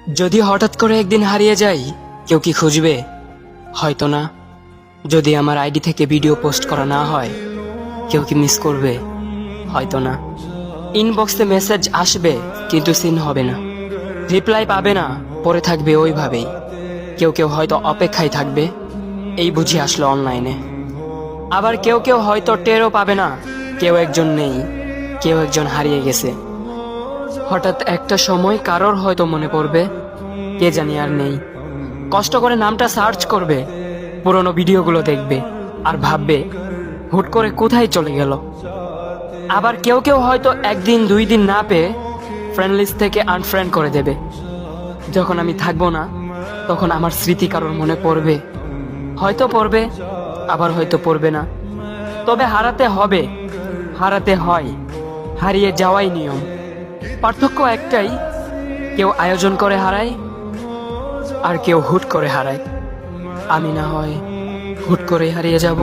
যদি হঠাৎ করে একদিন হারিয়ে যাই, কেউ কি খুঁজবে? হয়তো না। যদি আমার আইডি থেকে ভিডিও পোস্ট করা না হয়, কেউ কি মিস করবে? হয়তো না। ইনবক্সে মেসেজ আসবে কিন্তু সিন হবে না, রিপ্লাই পাবে না, পরে থাকবে ওইভাবেই। কেউ কেউ হয়তো অপেক্ষায় থাকবে, এই বুঝি আসলো অনলাইনে। আবার কেউ কেউ হয়তো টেরও পাবে না, কেউ একজন নেই, কেউ একজন হারিয়ে গেছে। হঠাৎ একটা সময় কারোর হয়তো মনে পড়বে, কে জানি আর নেই। কষ্ট করে নামটা সার্চ করবে, পুরনো ভিডিওগুলো দেখবে আর ভাববে হুট করে কোথায় চলে গেল। আবার কেউ কেউ হয়তো একদিন দুই দিন না পেয়ে ফ্রেন্ড লিস্ট থেকে আনফ্রেন্ড করে দেবে। যখন আমি থাকবো না, তখন আমার স্মৃতি কারোর মনে পড়বে, হয়তো পড়বে, আবার হয়তো পড়বে না। তবে হারাতে হবে, হারাতে হয়, হারিয়ে যাওয়াই নিয়ম। পার্থক্য একটাই, কেউ আয়োজন করে হারায় আর কেউ হুট করে হারায়। আমি না হয় হুট করে হারিয়ে যাব।